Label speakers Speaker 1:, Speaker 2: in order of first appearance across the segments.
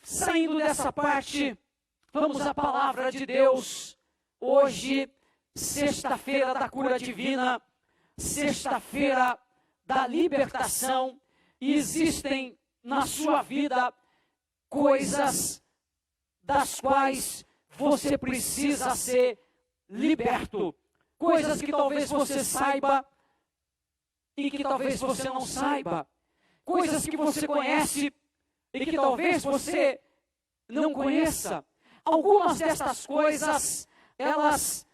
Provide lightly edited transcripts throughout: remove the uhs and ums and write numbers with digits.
Speaker 1: Saindo dessa parte, vamos à palavra de Deus. Hoje, sexta-feira da cura divina, sexta-feira da libertação, e existem na sua vida coisas das quais você precisa ser liberto. Coisas que talvez você saiba e que talvez você não saiba. Coisas que você conhece e que talvez você não conheça. Algumas destas coisas, elas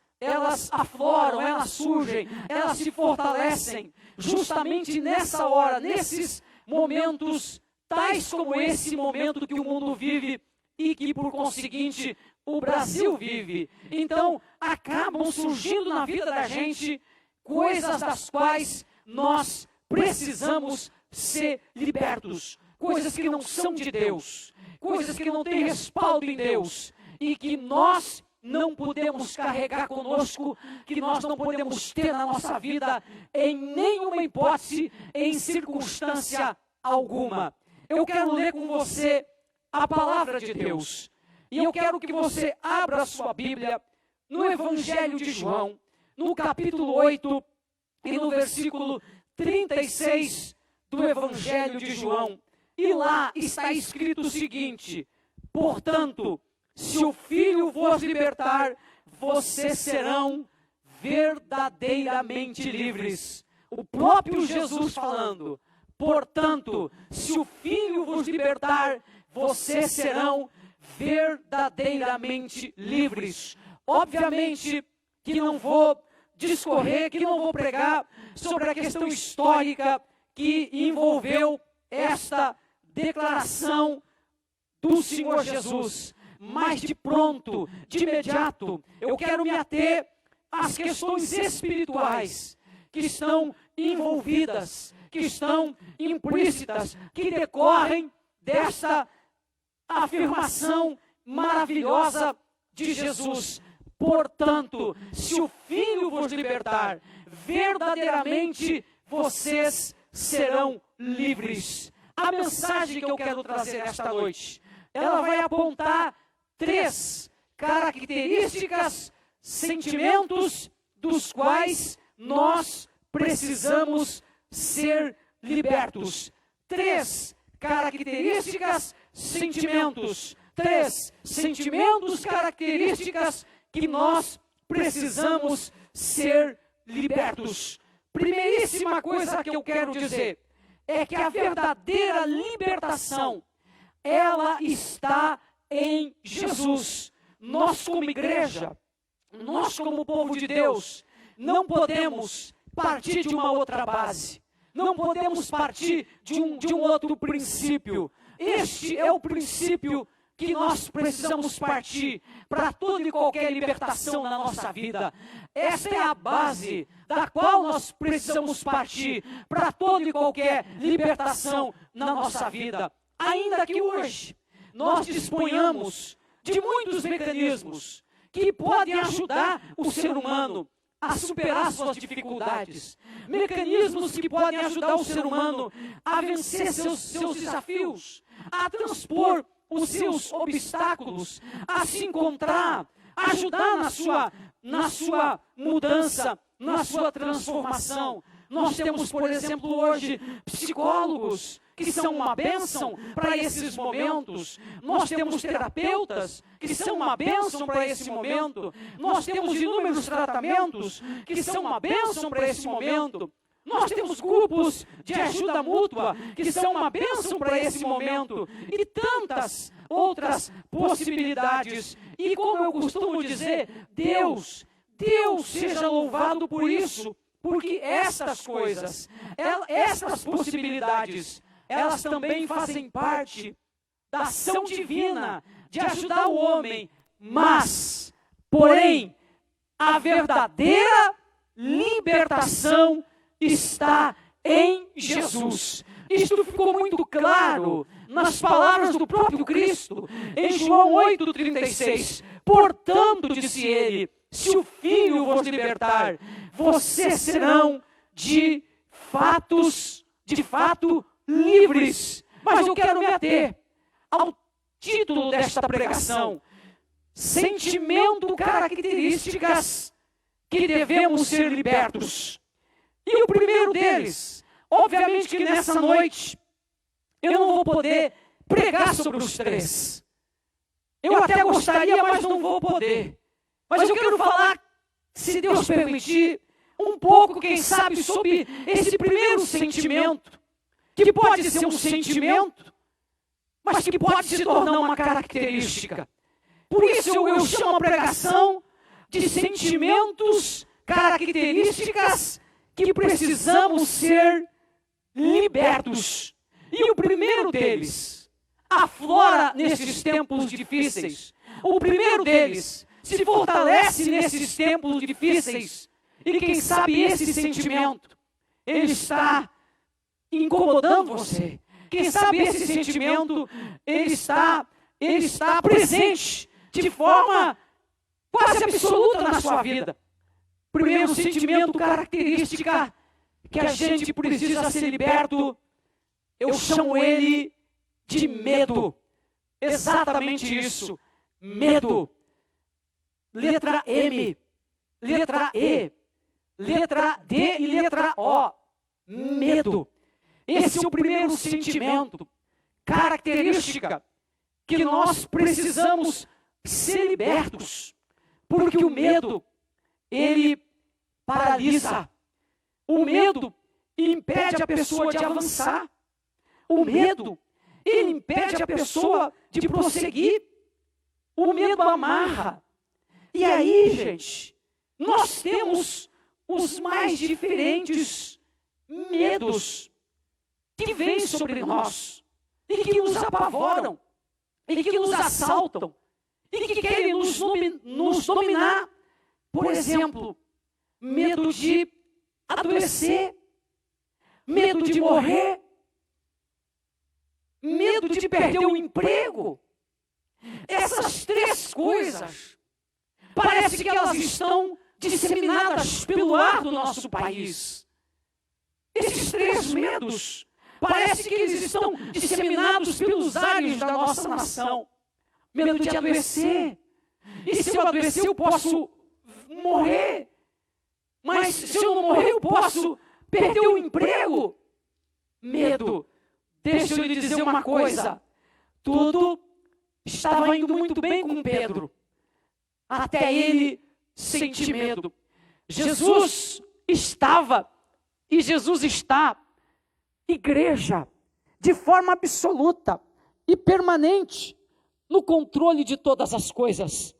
Speaker 1: afloram, elas surgem, elas se fortalecem justamente nessa hora, nesses momentos, tais como esse momento que o mundo vive e que, por conseguinte, o Brasil vive. Então, acabam surgindo na vida da gente coisas das quais nós precisamos ser libertos. Coisas que não são de Deus, coisas que não têm respaldo em Deus e que nós não podemos carregar conosco, que nós não podemos ter na nossa vida em nenhuma hipótese, em circunstância alguma. Eu quero ler com você a palavra de Deus. E eu quero que você abra a sua Bíblia no Evangelho de João, no capítulo 8 e no versículo 36 do Evangelho de João. E lá está escrito o seguinte: portanto, se o Filho vos libertar, vocês serão verdadeiramente livres. O próprio Jesus falando. Portanto, se o Filho vos libertar, vocês serão verdadeiramente livres. Obviamente que não vou discorrer, que não vou pregar sobre a questão histórica que envolveu esta declaração do Senhor Jesus. Mas de pronto, de imediato, eu quero me ater às questões espirituais que estão envolvidas, que estão implícitas, que decorrem dessa afirmação maravilhosa de Jesus. Portanto, se o Filho vos libertar, verdadeiramente vocês serão livres. A mensagem que eu quero trazer esta noite, ela vai apontar 3 características, sentimentos dos quais nós precisamos ser libertos. 3 características, sentimentos. 3 sentimentos, características que nós precisamos ser libertos. Primeiríssima coisa que eu quero dizer é que a verdadeira libertação, ela está em Jesus. Nós como igreja, nós como povo de Deus, não podemos partir de uma outra base. Não podemos partir de um outro princípio. Este é o princípio que nós precisamos partir para toda e qualquer libertação na nossa vida. Esta é a base da qual nós precisamos partir para toda e qualquer libertação na nossa vida. Ainda que hoje nós disponhamos de muitos mecanismos que podem ajudar o ser humano a superar suas dificuldades, mecanismos que podem ajudar o ser humano a vencer seus desafios, a transpor os seus obstáculos, a se encontrar, a ajudar na sua mudança, na sua transformação. Nós temos, por exemplo, hoje, psicólogos que são uma bênção para esses momentos. Nós temos terapeutas que são uma bênção para esse momento. Nós temos inúmeros tratamentos que são uma bênção para esse momento. Nós temos grupos de ajuda mútua que são uma bênção para esse momento. E tantas outras possibilidades. E como eu costumo dizer, Deus seja louvado por isso. Porque estas coisas, estas possibilidades, elas também fazem parte da ação divina de ajudar o homem. Mas, porém, a verdadeira libertação está em Jesus. Isto ficou muito claro nas palavras do próprio Cristo, em João 8,36. Portanto, disse ele, se o Filho vos libertar, vocês serão de fato livres. Mas eu quero me ater ao título desta pregação: sentimento, características que devemos ser libertos. E o primeiro deles, obviamente que nessa noite, eu não vou poder pregar sobre os três. Eu até gostaria, mas não vou poder. Mas eu quero falar, se Deus permitir, um pouco, quem sabe, sobre esse primeiro sentimento, que pode ser um sentimento, mas que pode se tornar uma característica. Por isso eu chamo a pregação de sentimentos, características que precisamos ser libertos. E o primeiro deles aflora nesses tempos difíceis. O primeiro deles se fortalece nesses tempos difíceis. E quem sabe esse sentimento, ele está incomodando você. Quem sabe esse sentimento, ele está presente de forma quase absoluta na sua vida. Primeiro sentimento, característica que a gente precisa ser liberto, eu chamo ele de medo. Exatamente isso, medo. Letra M, letra E, letra D e letra O, medo. Esse é o primeiro sentimento, característica que nós precisamos ser libertos. Porque o medo, ele paralisa. O medo impede a pessoa de avançar. O medo, ele impede a pessoa de prosseguir. O medo amarra. E aí, gente, nós temos os mais diferentes medos que vêm sobre nós e que nos apavoram e que nos assaltam e que querem nos dominar. Por exemplo, medo de adoecer, medo de morrer, medo de perder o emprego. Essas três coisas, parece que elas estão disseminadas pelo ar do nosso país. Esses três medos, parece que eles estão disseminados pelos ares da nossa nação. Medo de adoecer. E se eu adoecer, eu posso morrer. Mas se eu não morrer, eu posso perder o emprego. Medo. Deixa eu lhe dizer uma coisa. Tudo estava indo muito bem com Pedro, até ele sentir medo. Jesus estava, e Jesus está, igreja, de forma absoluta e permanente, no controle de todas as coisas.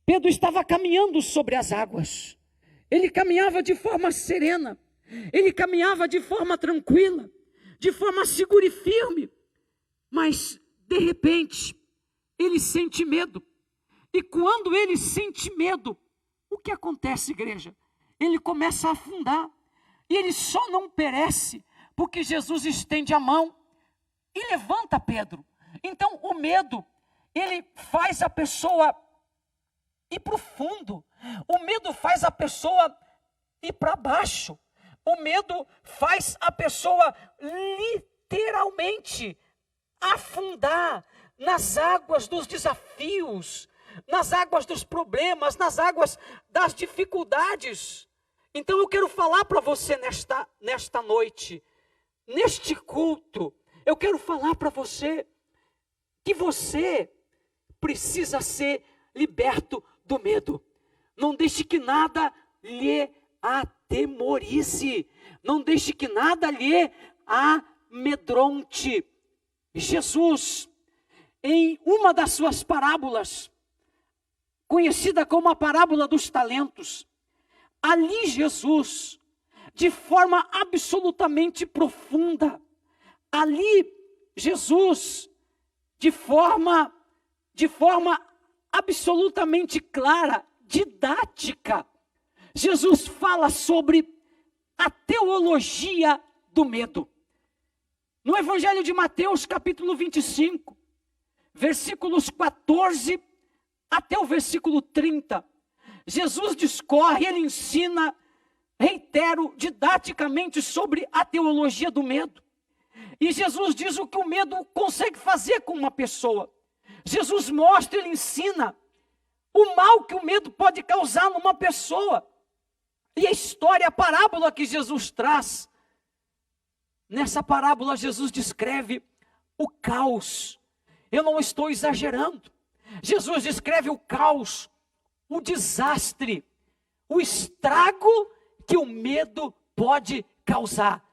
Speaker 1: Pedro estava caminhando sobre as águas. Ele caminhava de forma serena. Ele caminhava de forma tranquila, de forma segura e firme. Mas, de repente, ele sente medo. E quando ele sente medo, o que acontece, igreja? Ele começa a afundar. E ele só não perece porque Jesus estende a mão e levanta Pedro. Então, o medo, ele faz a pessoa ir para o fundo. O medo faz a pessoa ir para baixo. O medo faz a pessoa literalmente afundar nas águas dos desafios, nas águas dos problemas, nas águas das dificuldades. Então eu quero falar para você nesta noite, neste culto, eu quero falar para você que você precisa ser liberto do medo. Não deixe que nada lhe atemorize. Não deixe que nada lhe amedronte. Jesus, em uma das suas parábolas, conhecida como a parábola dos talentos, ali Jesus, de forma absolutamente profunda, ali Jesus, de forma absolutamente clara, didática, Jesus fala sobre a teologia do medo. No Evangelho de Mateus, capítulo 25, versículos 14 até o versículo 30, Jesus discorre, ele ensina, reitero, didaticamente sobre a teologia do medo. E Jesus diz o que o medo consegue fazer com uma pessoa. Jesus mostra, ele ensina o mal que o medo pode causar numa pessoa. E a história, a parábola que Jesus traz, nessa parábola Jesus descreve o caos. Eu não estou exagerando. Jesus descreve o caos, o desastre, o estrago que o medo pode causar.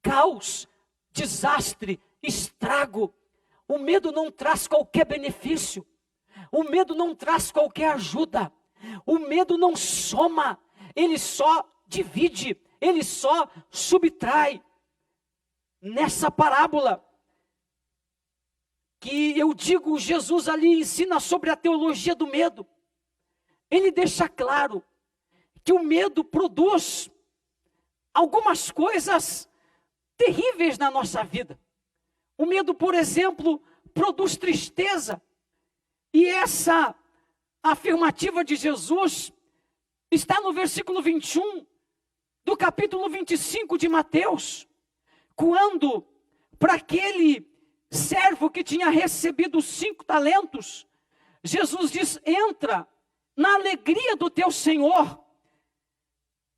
Speaker 1: Caos, desastre, estrago. O medo não traz qualquer benefício. O medo não traz qualquer ajuda. O medo não soma. Ele só divide. Ele só subtrai. Nessa parábola, que eu digo, Jesus ali ensina sobre a teologia do medo. Ele deixa claro que o medo produz algumas coisas terríveis na nossa vida. O medo, por exemplo, produz tristeza. E essa afirmativa de Jesus está no versículo 21 do capítulo 25 de Mateus. Quando, para aquele servo que tinha recebido 5 talentos, Jesus diz: entra na alegria do teu Senhor.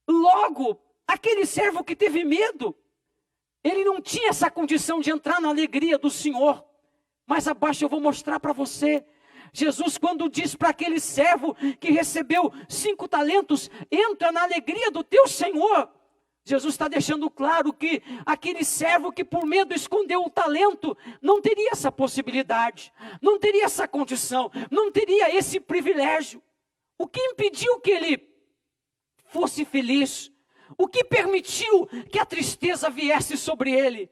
Speaker 1: Logo, aquele servo que teve medo, ele não tinha essa condição de entrar na alegria do Senhor. Mais abaixo eu vou mostrar para você. Jesus, quando diz para aquele servo que recebeu 5 talentos, entra na alegria do teu Senhor, Jesus está deixando claro que aquele servo que por medo escondeu o talento, não teria essa possibilidade, não teria essa condição, não teria esse privilégio. O que impediu que ele fosse feliz? O que permitiu que a tristeza viesse sobre ele?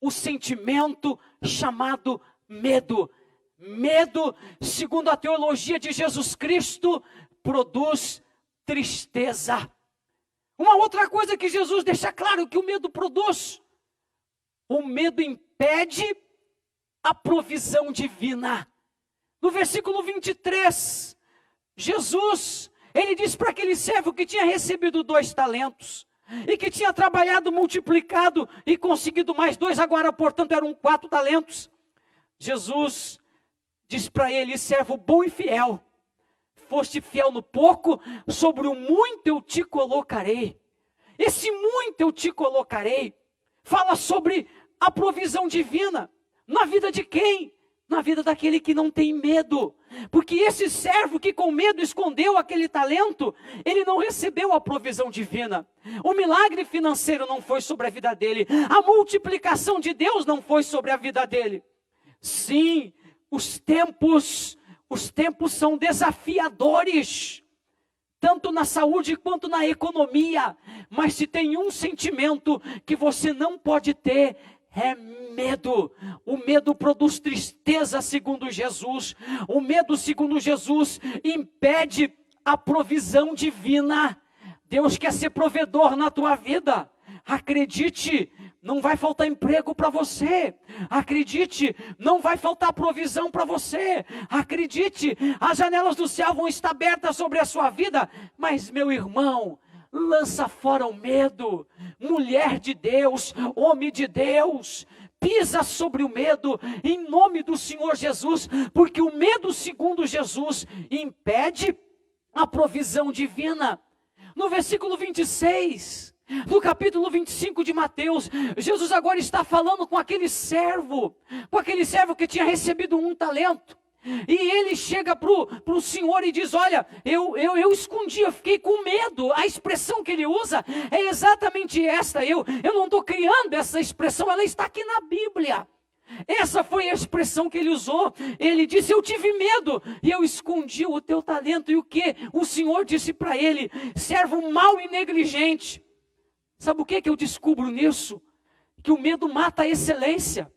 Speaker 1: O sentimento chamado medo. Medo, segundo a teologia de Jesus Cristo, produz tristeza. Uma outra coisa que Jesus deixa claro que o medo produz: o medo impede a provisão divina. No versículo 23, Jesus, ele diz para aquele servo que tinha recebido 2 talentos, e que tinha trabalhado, multiplicado e conseguido mais 2, agora portanto eram 4 talentos. Jesus diz para ele: servo bom e fiel, foste fiel no pouco, sobre o muito eu te colocarei. Esse muito eu te colocarei fala sobre a provisão divina. Na vida de quem? Na vida daquele que não tem medo. Porque esse servo que com medo escondeu aquele talento, ele não recebeu a provisão divina. O milagre financeiro não foi sobre a vida dele. A multiplicação de Deus não foi sobre a vida dele. Sim, os tempos são desafiadores, tanto na saúde quanto na economia. Mas se tem um sentimento que você não pode ter, é medo. O medo produz tristeza, segundo Jesus. O medo, segundo Jesus, impede a provisão divina. Deus quer ser provedor na tua vida. Acredite, não vai faltar emprego para você. Acredite, não vai faltar provisão para você. Acredite, as janelas do céu vão estar abertas sobre a sua vida. Mas, meu irmão, lança fora o medo. Mulher de Deus, homem de Deus, pisa sobre o medo em nome do Senhor Jesus, porque o medo, segundo Jesus, impede a provisão divina. No versículo 26, no capítulo 25 de Mateus, Jesus agora está falando com aquele servo que tinha recebido 1 talento. E ele chega para o Senhor e diz: olha, eu escondi, eu fiquei com medo. A expressão que ele usa é exatamente esta. Eu não estou criando essa expressão, ela está aqui na Bíblia. Essa foi a expressão que ele usou. Ele disse: eu tive medo e eu escondi o teu talento. E o que o Senhor disse para ele? Servo mau e negligente. Sabe o que eu descubro nisso? Que o medo mata a excelência.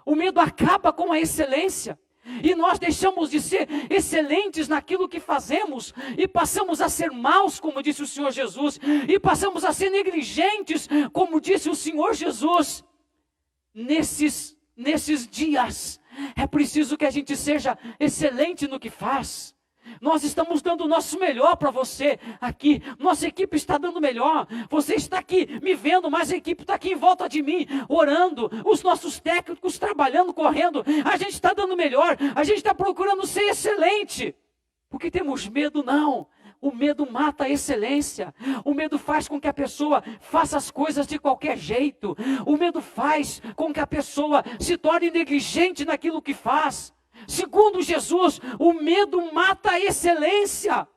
Speaker 1: O medo acaba com a excelência. E nós deixamos de ser excelentes naquilo que fazemos, e passamos a ser maus, como disse o Senhor Jesus, e passamos a ser negligentes, como disse o Senhor Jesus. Nesses dias, é preciso que a gente seja excelente no que faz. Nós estamos dando o nosso melhor para você aqui. Nossa equipe está dando o melhor. Você está aqui me vendo, mas a equipe está aqui em volta de mim, orando. Os nossos técnicos trabalhando, correndo. A gente está dando o melhor. A gente está procurando ser excelente. Porque temos medo? Não. O medo mata a excelência. O medo faz com que a pessoa faça as coisas de qualquer jeito. O medo faz com que a pessoa se torne negligente naquilo que faz. Segundo Jesus, o medo mata a excelência.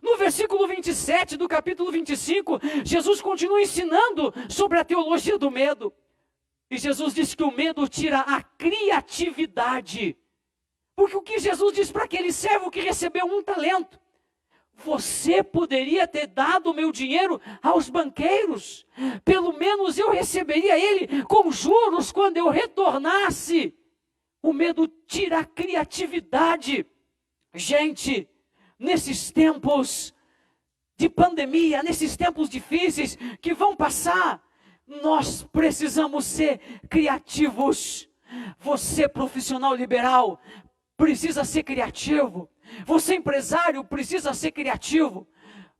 Speaker 1: No versículo 27 do capítulo 25, Jesus continua ensinando sobre a teologia do medo. E Jesus diz que o medo tira a criatividade. Porque o que Jesus diz para aquele servo que recebeu 1 talento? Você poderia ter dado o meu dinheiro aos banqueiros. Pelo menos eu receberia ele com juros quando eu retornasse. O medo tira a criatividade. Gente, nesses tempos de pandemia, nesses tempos difíceis que vão passar, nós precisamos ser criativos. Você, profissional liberal, precisa ser criativo. Você, empresário, precisa ser criativo.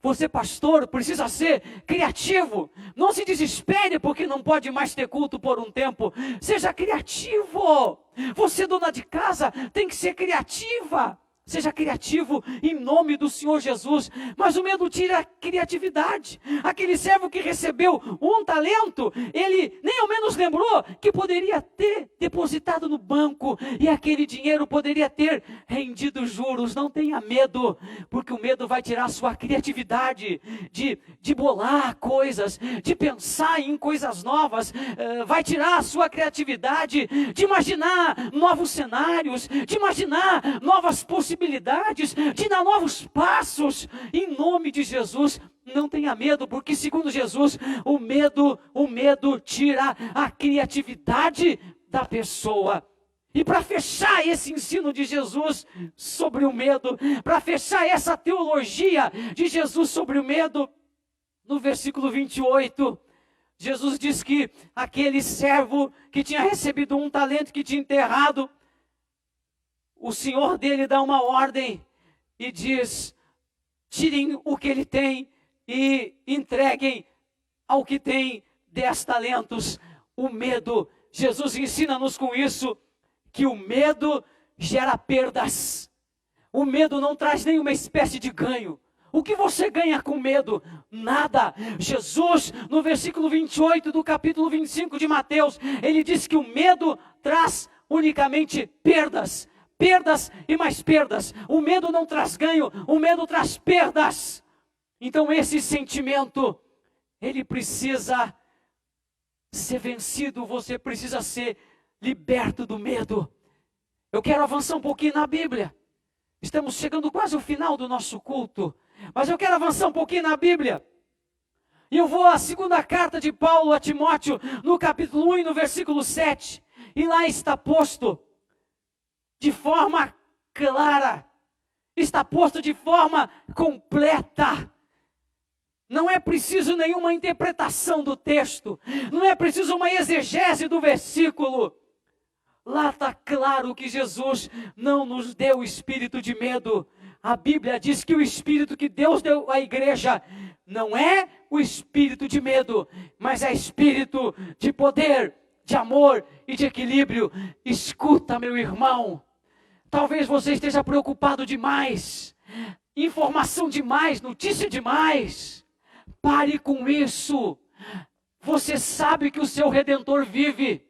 Speaker 1: Você, pastor, precisa ser criativo. Não se desespere porque não pode mais ter culto por um tempo. Seja criativo. Você, dona de casa, tem que ser criativa. Seja criativo em nome do Senhor Jesus. Mas o medo tira a criatividade. Aquele servo que recebeu 1 talento, ele nem ao menos lembrou que poderia ter depositado no banco e aquele dinheiro poderia ter rendido juros. Não tenha medo, porque o medo vai tirar a sua criatividade de bolar coisas, de pensar em coisas novas. Vai tirar a sua criatividade de imaginar novos cenários, de imaginar novas possibilidades, de dar novos passos. Em nome de Jesus, não tenha medo, porque segundo Jesus, o medo tira a criatividade da pessoa. E para fechar esse ensino de Jesus sobre o medo, para fechar essa teologia de Jesus sobre o medo, no versículo 28, Jesus diz que aquele servo que tinha recebido 1 talento, que tinha enterrado, o senhor dele dá uma ordem e diz: tirem o que ele tem e entreguem ao que tem 10 talentos. O medo, Jesus ensina-nos com isso, que o medo gera perdas. O medo não traz nenhuma espécie de ganho. O que você ganha com medo? Nada. Jesus, no versículo 28 do capítulo 25 de Mateus, ele diz que o medo traz unicamente perdas. Perdas e mais perdas. O medo não traz ganho, o medo traz perdas. Então esse sentimento, ele precisa ser vencido, você precisa ser liberto do medo. Eu quero avançar um pouquinho na Bíblia. Estamos chegando quase ao final do nosso culto, mas eu quero avançar um pouquinho na Bíblia. E eu vou à 2ª carta de Paulo a Timóteo, no capítulo 1 e no versículo 7. E lá está posto de forma clara, está posto de forma completa. Não é preciso nenhuma interpretação do texto, não é preciso uma exegese do versículo. Lá está claro que Jesus não nos deu espírito de medo. A Bíblia diz que o espírito que Deus deu à igreja não é o espírito de medo, mas é espírito de poder, de amor e de equilíbrio. Escuta, meu irmão, talvez você esteja preocupado demais, informação demais, notícia demais. Pare com isso. Você sabe que o seu Redentor vive.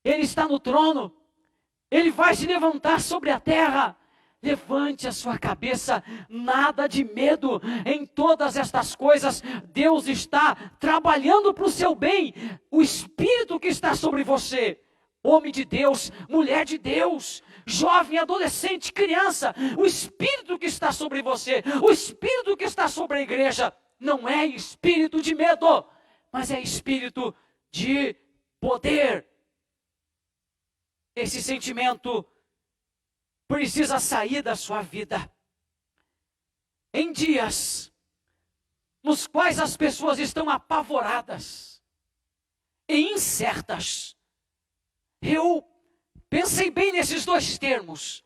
Speaker 1: Ele está no trono. Ele vai se levantar sobre a terra. Levante a sua cabeça, nada de medo. Em todas estas coisas, Deus está trabalhando para o seu bem. O Espírito que está sobre você, homem de Deus, mulher de Deus, jovem, adolescente, criança, o Espírito que está sobre você, o Espírito que está sobre a igreja, não é espírito de medo, mas é espírito de poder. Esse sentimento precisa sair da sua vida. Em dias nos quais as pessoas estão apavoradas e incertas, eu pensei bem nesses 2 termos,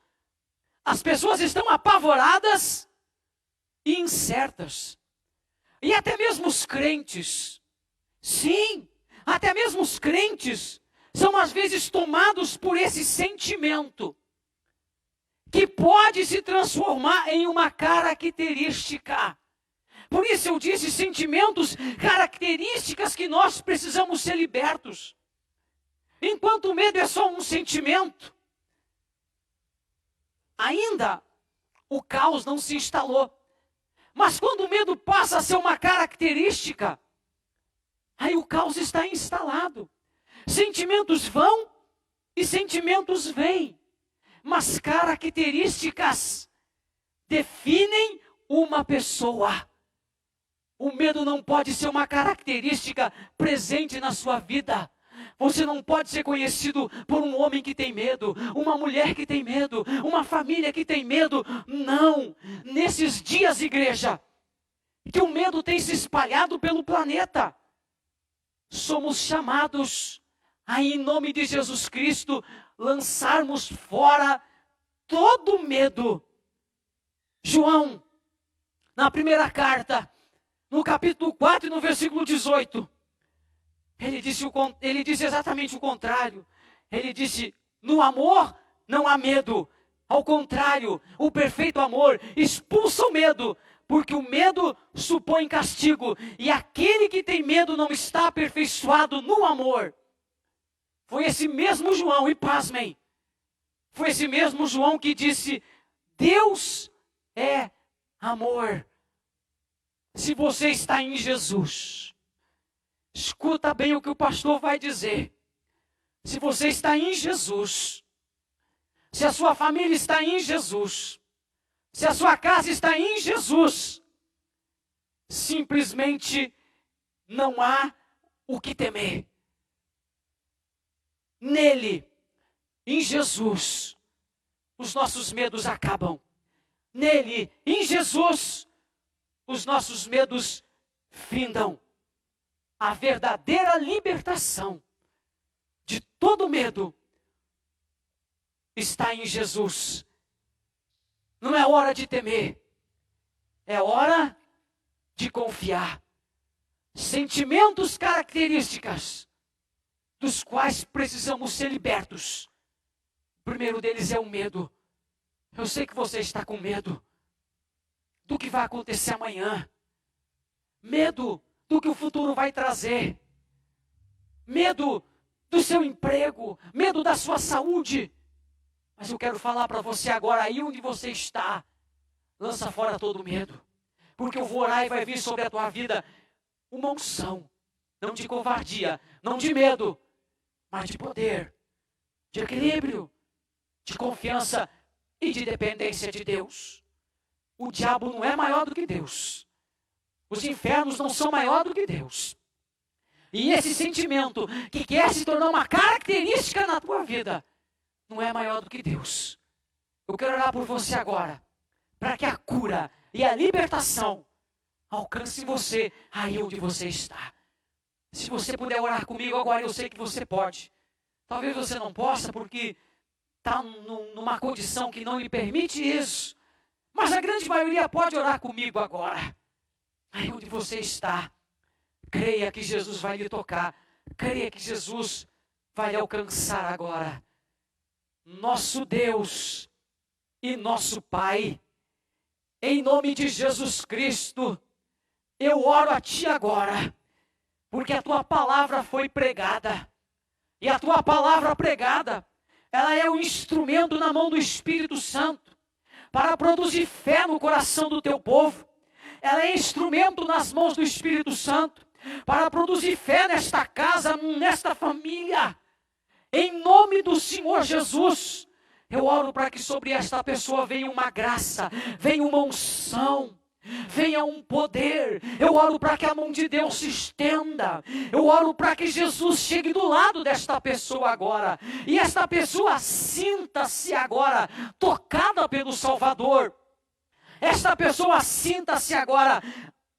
Speaker 1: As pessoas estão apavoradas e incertas. E até mesmo os crentes, sim, até mesmo os crentes são às vezes tomados por esse sentimento que pode se transformar em uma característica. Por isso eu disse sentimentos, características que nós precisamos ser libertos. Enquanto o medo é só um sentimento, ainda o caos não se instalou. Mas quando o medo passa a ser uma característica, aí o caos está instalado. Sentimentos vão e sentimentos vêm. Mas características definem uma pessoa. O medo não pode ser uma característica presente na sua vida. Você não pode ser conhecido por um homem que tem medo, uma mulher que tem medo, uma família que tem medo. Não! Nesses dias, igreja, que o medo tem se espalhado pelo planeta, somos chamados a, em nome de Jesus Cristo, lançarmos fora todo medo. João, na primeira carta, no capítulo 4 e no versículo 18, ele disse exatamente o contrário. Ele disse, no amor não há medo. Ao contrário, o perfeito amor expulsa o medo, porque o medo supõe castigo, e aquele que tem medo não está aperfeiçoado no amor. Foi esse mesmo João, e pasmem, foi esse mesmo João que disse, Deus é amor. Se você está em Jesus, escuta bem o que o pastor vai dizer. Se você está em Jesus, se a sua família está em Jesus, se a sua casa está em Jesus, simplesmente não há o que temer. Nele, em Jesus, os nossos medos acabam. Nele, em Jesus, os nossos medos findam. A verdadeira libertação de todo medo está em Jesus. Não é hora de temer, é hora de confiar. Sentimentos, características dos quais precisamos ser libertos. O primeiro deles é o medo. Eu sei que você está com medo do que vai acontecer amanhã. Medo do que o futuro vai trazer. Medo do seu emprego. Medo da sua saúde. Mas eu quero falar para você agora, aí onde você está, lança fora todo medo. Porque eu vou orar e vai vir sobre a tua vida uma unção. Não de covardia, não de medo, mas de poder, de equilíbrio, de confiança e de dependência de Deus. O diabo não é maior do que Deus. Os infernos não são maior do que Deus. E esse sentimento que quer se tornar uma característica na tua vida, não é maior do que Deus. Eu quero orar por você agora, para que a cura e a libertação alcance você aí onde você está. Se você puder orar comigo agora, eu sei que você pode. Talvez você não possa porque está numa condição que não lhe permite isso. Mas a grande maioria pode orar comigo agora. Aí onde você está, creia que Jesus vai lhe tocar. Creia que Jesus vai lhe alcançar agora. Nosso Deus e nosso Pai, em nome de Jesus Cristo, eu oro a Ti agora, porque a Tua palavra foi pregada. E a Tua palavra pregada, ela é um instrumento na mão do Espírito Santo para produzir fé no coração do Teu povo. Ela é instrumento nas mãos do Espírito Santo para produzir fé nesta casa, nesta família. Em nome do Senhor Jesus, eu oro para que sobre esta pessoa venha uma graça, venha uma unção, venha um poder. Eu oro para que a mão de Deus se estenda. Eu oro para que Jesus chegue do lado desta pessoa agora. E esta pessoa sinta-se agora tocada pelo Salvador. Esta pessoa sinta-se agora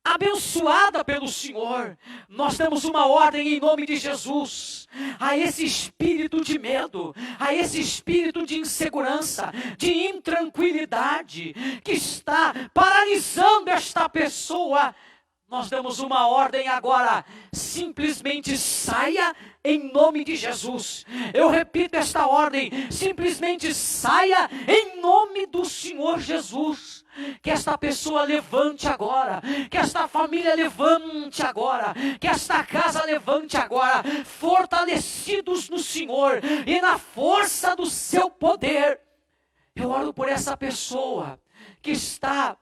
Speaker 1: abençoada pelo Senhor. Nós damos uma ordem em nome de Jesus a esse espírito de medo, a esse espírito de insegurança, de intranquilidade que está paralisando esta pessoa. Nós damos uma ordem agora, simplesmente saia em nome de Jesus. Eu repito esta ordem, simplesmente saia em nome do Senhor Jesus. Que esta pessoa levante agora, que esta família levante agora, que esta casa levante agora, fortalecidos no Senhor e na força do seu poder. Eu oro por essa pessoa que está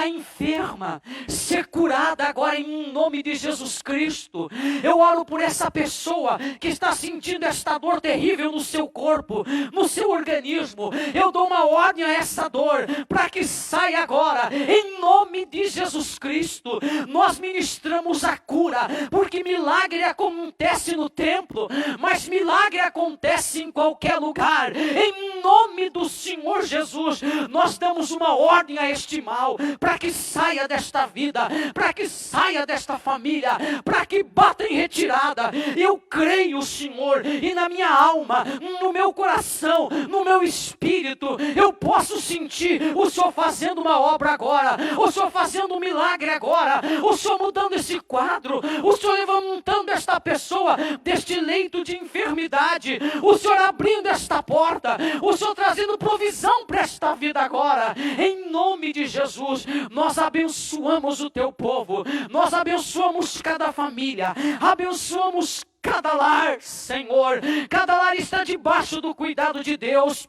Speaker 1: enferma, ser curada agora em nome de Jesus Cristo. Eu oro por essa pessoa que está sentindo esta dor terrível no seu corpo, no seu organismo. Eu dou uma ordem a essa dor, para que saia agora, em nome de Jesus Cristo. Nós ministramos a cura, porque milagre acontece no templo, mas milagre acontece em qualquer lugar. Em nome do Senhor Jesus, nós damos uma ordem a este mal, para que saia desta vida, para que saia desta família, para que bata em retirada. Eu creio, Senhor, e na minha alma, no meu coração, no meu espírito, eu posso sentir o Senhor fazendo uma obra agora, o Senhor fazendo um milagre agora, o Senhor mudando esse quadro, o Senhor levantando esta pessoa deste leito de enfermidade, o Senhor abrindo esta porta, o Senhor trazendo provisão para esta vida agora, em nome de Jesus. Nós abençoamos o teu povo, nós abençoamos cada família, abençoamos cada lar, Senhor. Cada lar está debaixo do cuidado de Deus.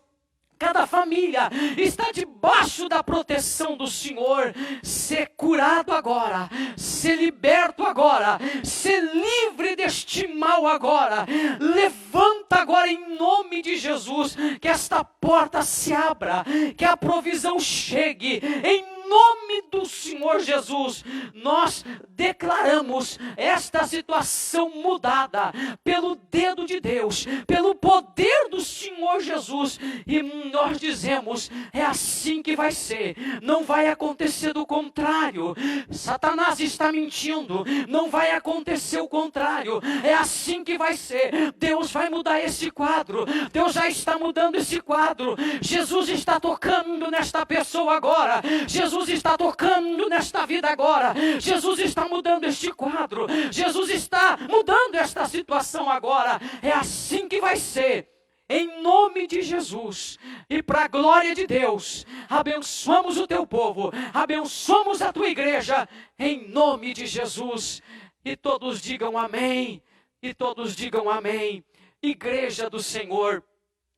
Speaker 1: Cada família está debaixo da proteção do Senhor. Ser curado agora, ser liberto agora, ser livre deste mal agora. Levanta agora em nome de Jesus, que esta porta se abra, que a provisão chegue em nome do Senhor Jesus. Nós declaramos esta situação mudada pelo dedo de Deus, pelo poder do Senhor Jesus, e nós dizemos, é assim que vai ser, não vai acontecer do contrário. Satanás está mentindo, não vai acontecer o contrário, é assim que vai ser. Deus vai mudar esse quadro, Deus já está mudando esse quadro. Jesus está tocando nesta pessoa agora, Jesus está tocando nesta vida agora, Jesus está mudando este quadro, Jesus está mudando esta situação agora. É assim que vai ser, em nome de Jesus, e para a glória de Deus. Abençoamos o teu povo, abençoamos a tua igreja, em nome de Jesus. E todos digam amém, e todos digam amém. Igreja do Senhor,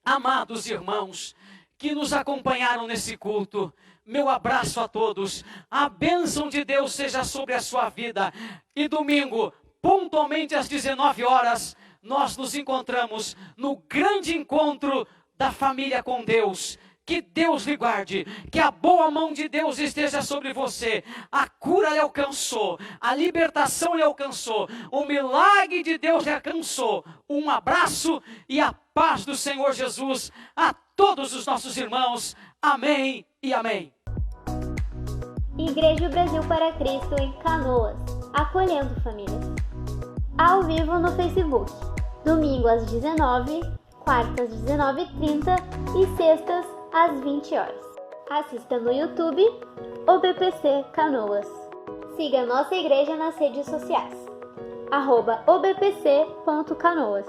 Speaker 1: amados irmãos que nos acompanharam nesse culto, meu abraço a todos, a bênção de Deus seja sobre a sua vida. E domingo, pontualmente às 19 horas, nós nos encontramos no grande encontro da família com Deus. Que Deus lhe guarde, que a boa mão de Deus esteja sobre você. A cura lhe alcançou, a libertação lhe alcançou, o milagre de Deus lhe alcançou. Um abraço e a paz do Senhor Jesus a todos os nossos irmãos. Amém e amém.
Speaker 2: Igreja Brasil para Cristo em Canoas, acolhendo famílias. Ao vivo no Facebook, domingo às 19, quartas às 19h30 e sextas às 20 horas. Assista no YouTube, OBPC Canoas. Siga nossa igreja nas redes sociais, @obpc.canoas.